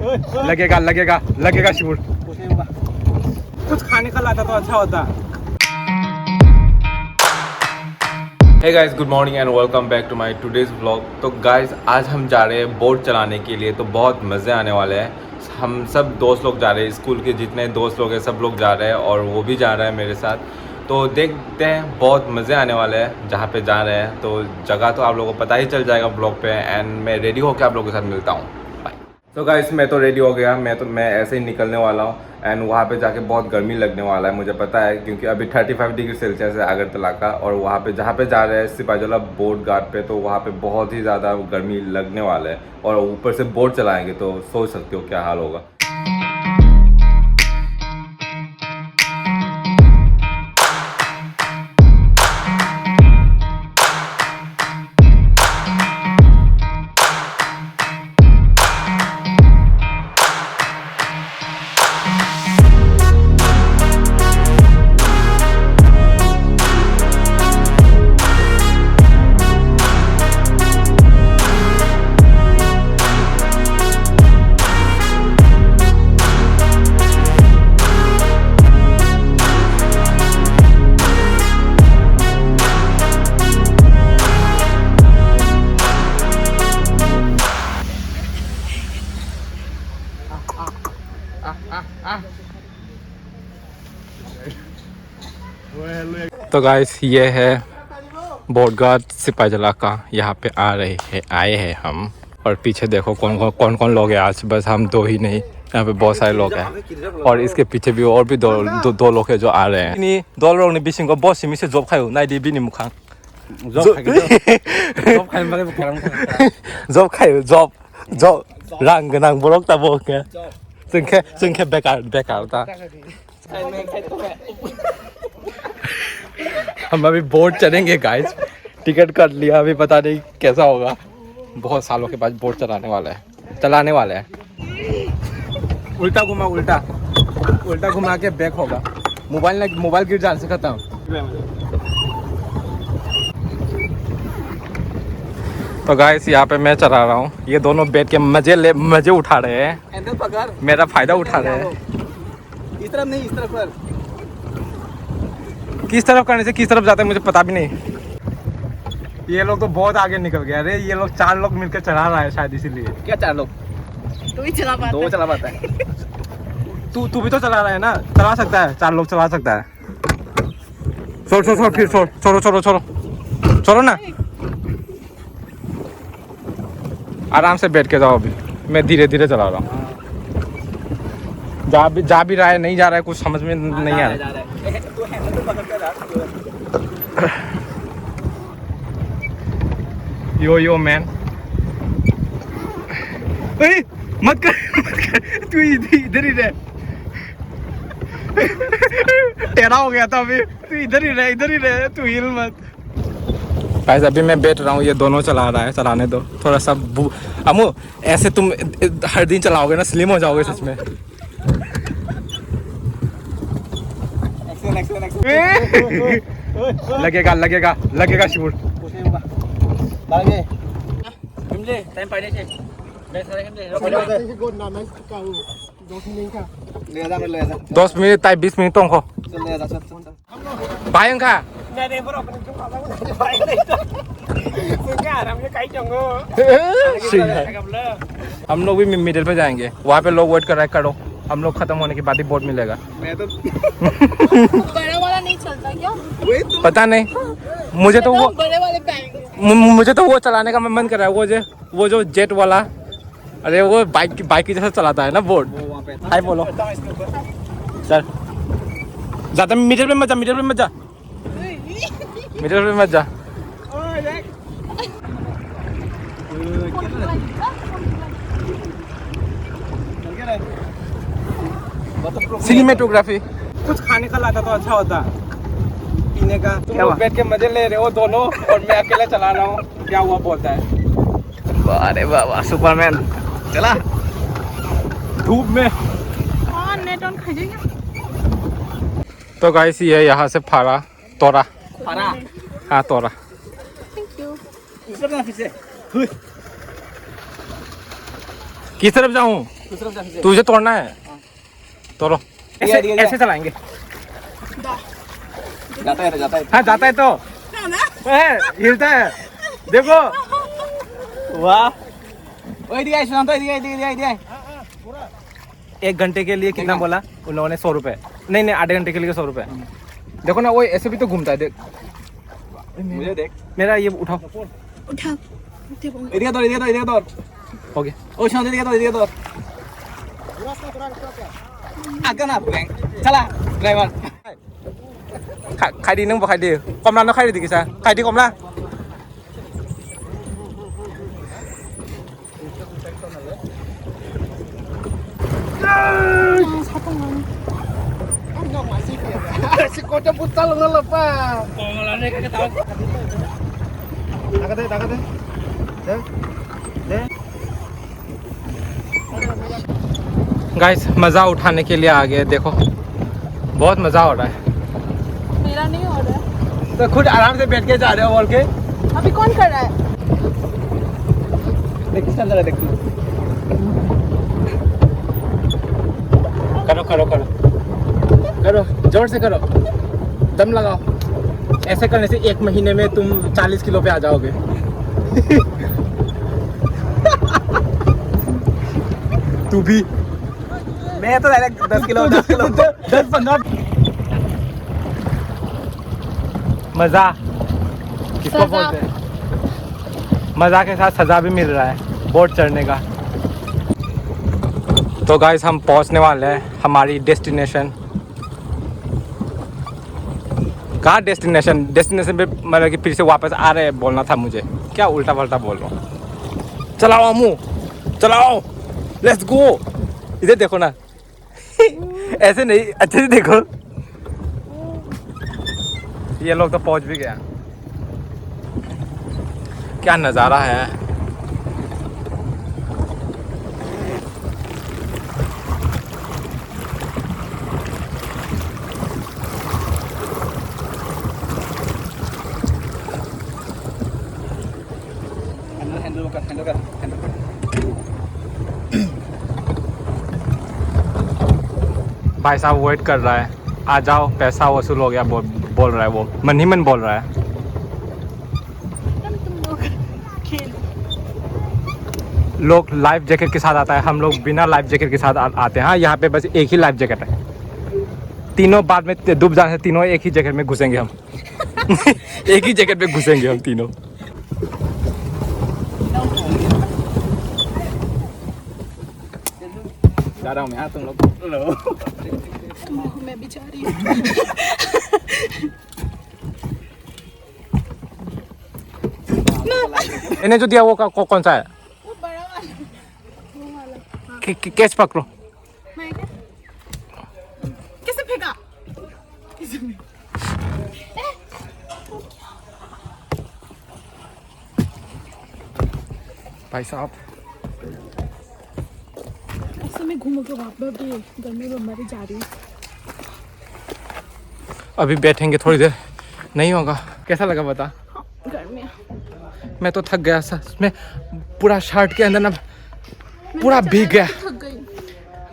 लगेगा लगेगा लगेगा शूट। कुछ खाने का लाता तो अच्छा होता। Hey guys, good morning and welcome back to my today's vlog. तो गाइस आज हम जा रहे हैं बोट चलाने के लिए, तो बहुत मज़े आने वाले हैं। हम सब दोस्त लोग जा रहे हैं, स्कूल के जितने दोस्त लोग हैं सब लोग जा रहे हैं और वो भी जा रहा है मेरे साथ। तो देखते हैं, बहुत मज़े आने वाले हैं जहाँ पे जा रहे हैं। तो जगह तो आप लोगों को पता ही चल जाएगा ब्लॉग पे। एंड मैं रेडी होकर आप लोगों के साथ मिलता हूँ। बाय। तो गाइस मैं तो रेडी हो गया, मैं ऐसे ही निकलने वाला हूँ। एंड वहाँ पे जाके बहुत गर्मी लगने वाला है, मुझे पता है, क्योंकि अभी 35 डिग्री सेल्सियस है अगरतला का। और वहाँ पे जहाँ पे जा रहे हैं सिपाहीजला बोट घाट पे, तो वहाँ पे बहुत ही ज़्यादा गर्मी लगने वाला है। और ऊपर से बोट चलाएंगे तो सोच सकते हो क्या हाल होगा। तो गाइस ये है बोट घाट सिपाहीजला का, यहाँ पे आए हैं हम। और पीछे देखो कौन कौन लोग हैं आज, बस हम दो ही नहीं, यहाँ पे बहुत सारे लोग हैं। और इसके पीछे भी और भी दो लोग हैं जो आ रहे हैं। नहीं दो लोग ने बिसिंग को बहुत सिमी से जॉब खायो ना दी भी नहीं मुखांग जॉब खायो जॉब रंग नंग ब्लॉक ता बोक है जोंखे बेकार था। हम अभी बोट चलेंगे गाइस, टिकट कर लिया, अभी पता नहीं कैसा होगा। बहुत सालों के बाद बोट चलाने वाले हैं। उल्टा घुमा के बैक होगा। मोबाइल गिर जाने से खत्म। तो गाइस यहाँ पे मैं चला रहा हूँ, ये दोनों बैठ के मजे उठा रहे हैं, मेरा फायदा उठा रहे हैं। इस तरफ नहीं, इस तरफ कर। किस तरफ करने से किस तरफ जाते हैं मुझे पता भी नहीं। ये लोग तो बहुत आगे निकल गए। अरे ये लोग 4 लोग मिलकर चला रहा है शायद, इसीलिए। क्या 4 लोग? तू ही चला पाता दो चला पाता है। तू भी तो चला रहा है ना, चला सकता है, 4 लोग चला सकता है। छोड़ो ना, आराम से बैठ के जाओ। अभी मैं धीरे धीरे चला रहा हूँ। जा भी रहा है, नहीं जा रहा है, कुछ समझ में नहीं आ रहा है। यो मैन, मत कर तू इधर ही रह। टेढ़ा हो गया था अभी, तू इधर ही रह, तू हिल मत। गाइस अभी मैं बैठ रहा हूँ, ये दोनों चला रहा है, चलाने दो थोड़ा सा। अमू ऐसे तुम हर दिन चलाओगे ना, स्लिम हो जाओगे सच में। लगेगा शूट। टाइम पाइने से 10 मिनट ताई 20 मिनट को बायंग का हम लोग भी मिडिल पे जाएंगे, वहाँ पे लोग वेट कर रहे हैं, करो हम लोग खत्म होने के बाद ही बोट मिलेगा। मैं तो बड़ा वाला नहीं चलता क्या? पता नहीं, मुझे तो बड़े वाले पाएंगे। मुझे तो वो चलाने का मन कर रहा है, वो जो जेट वाला। अरे वो बाइक की जैसा चलाता है ना बोट। हाय बोलो चल, ज्यादा मीटर पे मत जा। सिनेमेटोग्राफी कुछ खाने का लाता तो अच्छा होता, पीने का। तुम लोग बैठ के मजे ले रहे हो दोनों, और मैं अकेले चला रहा हूँ। क्या हुआ बोलता है। अरे वाह सुपरमैन चला धूप में। नेट ऑन खाइएगा। तो गाइस ये यहाँ से तोरा। हाँ तोरा। Thank you. फिर से किस तरफ जाऊँ? तुझे तोड़ना है तोड़ो। ऐसे चलाएंगे। जाता है हाँ जाता है तो हिलता है देखो। वाह ओए दिया सुना तो दिया 1 घंटे के लिए कितना बोला उन लोगों ने? 100 रुपए। नहीं आधे घंटे के लिए 100 रुपए। देखो ना वो ऐसे भी तो घूमता है देख। मुझे देख मेरा ये उठाओ। उठा इधर तो हो गया। ओ सुना इधर तो आगे ना पुरें चला driver ใครดีนึงบอกใครดีกอมรันแล้วใครดีกี่ซะใครดีกอมรัน si kocok putal ngelepa pengelolaan kita tahu Nakate guys मज़ा उठाने के लिए आ गए। देखो बहुत मज़ा हो रहा है। मेरा नहीं हो रहा है। तो खुद आराम से बैठ के जा रहे हो बोल के। अभी कौन कर रहा है? देख किसका जरा देख करो जोर से करो दम लगाओ। ऐसे करने से 1 महीने में तुम 40 किलो पे आ जाओगे। तू भी। मैं तो डायरेक्ट 10 किलो 10-15 मजा किसको बोलते हैं? मजा के साथ सजा भी मिल रहा है बोट चढ़ने का। तो गाइस हम पहुंचने वाले हैं हमारी डेस्टिनेशन। कहाँ डेस्टिनेशन पे मतलब कि फिर से वापस आ रहे हैं बोलना था मुझे। क्या उल्टा पल्टा बोल रहा हूँ। चलाओ अम्मू चलाओ लेट्स गो। इधर देखो ना ऐसे नहीं अच्छे से देखो। ये लोग तो पहुंच भी गया। क्या नज़ारा है। हैंडल कर भाई साहब वेट कर रहा है आ जाओ पैसा वसूल हो गया बोल रहा है वो मन ही मन बोल रहा है। तुम लोग खेल लोग लाइफ जैकेट के साथ आता है हम लोग बिना लाइफ जैकेट के साथ आते हैं। हाँ यहाँ पे बस एक ही लाइफ जैकेट है। तीनों बाद में डूब जाने से तीनों एक ही जैकेट में घुसेंगे हम। एक ही जैकेट में घुसेंगे हम तीनों। जा रहा हूँ मैं तुम लोग मैं भी जा रही हूँ। इन्हें जो दिया वो कौन सा है? वो बड़ा वाला वो वाला कैच पकड़ो। मैं क्या किसे फेंका भाई साहब ऐसे मैं घूम के वापस भी गर्मी में मर जा रही हूँ। अभी बैठेंगे थोड़ी देर नहीं होगा। कैसा लगा बता? गर्मी मैं तो थक गया सच में। पूरा शर्ट के अंदर ना पूरा भीग गया। थक गई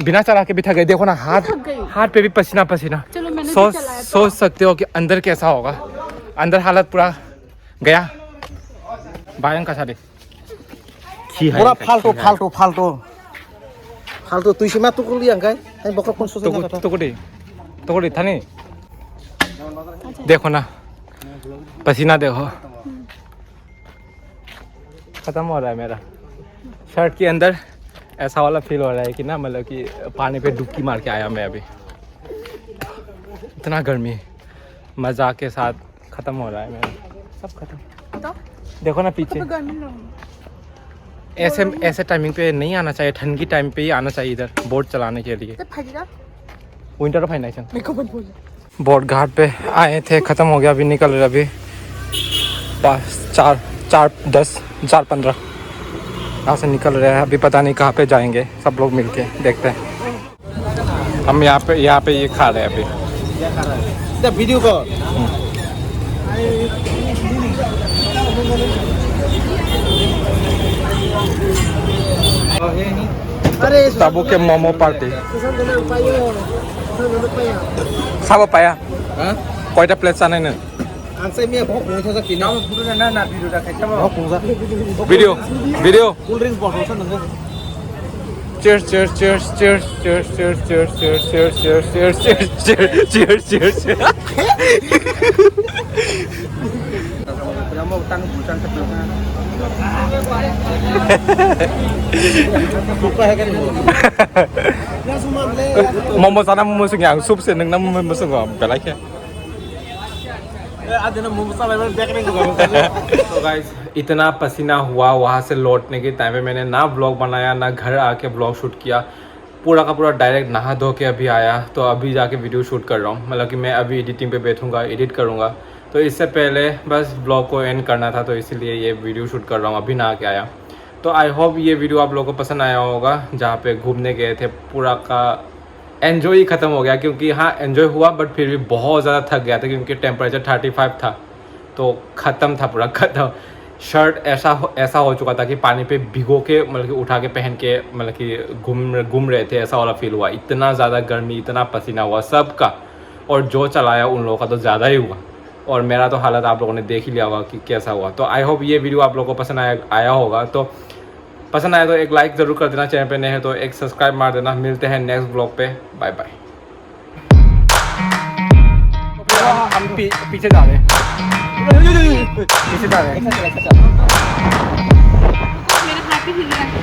बिना चला के भी थक गए। देखो ना हाथ पे भी पसीना पसीना। चलो मैंने सोच सकते हो कि अंदर कैसा होगा। अंदर हालत पूरा गया। बायन का सारे पूरा फाल्टो तुई से मैं तो कर लिया काय मैं बकरा कौन सोच रहा था तो कोड़ी था नहीं। देखो ना पसीना देखो खत्म हो रहा है मेरा। शर्ट के अंदर ऐसा वाला फील हो रहा है कि ना मतलब कि पानी पे डुबकी मार के आया मैं अभी। इतना गर्मी मज़ा के साथ ख़त्म हो रहा है मेरा सब खत्म। तो देखो ना पीछे गर्मी लग ऐसे टाइमिंग पे नहीं आना चाहिए। ठंड की टाइम पे ही आना चाहिए इधर बोट चलाने के लिए। तो फटेगा विंटर ऑफ फाइनेशन मेरे को मत बोल। बोट घाट पे आए थे ख़त्म हो गया। अभी निकल रहे अभी 4:15 यहाँ से निकल रहे हैं। अभी पता नहीं कहाँ पे जाएंगे। सब लोग मिलके देखते हैं। हम यहाँ पे ये खा रहे हैं अभी। वीडियो को Are, Tabu ke momo party. Susan na lang payo. Susan na pa yan. Sabo pa ya. Hah? Koita plate sana ni. Ang sa miya, bhok mo sa kinaw. Puro na video na kaya mo. Bhok mo sa. Video. Cool drinks bottle sa nang. Cheers, cheers, cheers, cheers, cheers, cheers, cheers, cheers, cheers, cheers, cheers, cheers, cheers, cheers, cheers. Mo tang busan sa tulungan. Buka kan mo. Ya sumable. Momo sana mumusung yang soup se nang namu mumusung ko. Belai ke. Ada na mo sa level देख रहे हो. तो guys इतना पसीना हुआ वहाँ से लौटने के टाइम पे मैंने ना व्लॉग बनाया ना घर आके व्लॉग शूट किया। पूरा का पूरा डायरेक्ट नहा धो के अभी आया, तो अभी जाके वीडियो शूट कर रहा हूँ। मतलब कि मैं अभी एडिटिंग पे बैठूँगा, एडिट करूँगा। तो इससे पहले बस ब्लॉग को एंड करना था, तो इसीलिए ये वीडियो शूट कर रहा हूँ, अभी नहा के आया। तो आई होप ये वीडियो आप लोगों को पसंद आया होगा, जहाँ पे घूमने गए थे। पूरा का एन्जॉय ही ख़त्म हो गया, क्योंकि हाँ एन्जॉय हुआ बट फिर भी बहुत ज़्यादा थक गया था, क्योंकि टेम्परेचर 35 था। तो ख़त्म था, पूरा ख़त्म। शर्ट ऐसा हो चुका था कि पानी पे भिगो के मतलब कि उठा के पहन के मतलब कि घूम रहे थे, ऐसा वाला फील हुआ। इतना ज़्यादा गर्मी, इतना पसीना हुआ सबका, और जो चलाया उन लोगों का तो ज़्यादा ही हुआ। और मेरा तो हालत आप लोगों ने देख ही लिया होगा कि कैसा हुआ। तो आई होप ये वीडियो आप लोगों को पसंद आया होगा। तो पसंद आया तो एक लाइक ज़रूर कर देना, चैनल पे नए हैं तो एक सब्सक्राइब मार देना। मिलते हैं नेक्स्ट ब्लॉग पे, बाय बाय। हम पीछे जा रहे हैं। पीछे जा रहे हैं। मेरे हाथ पे हिल रहा है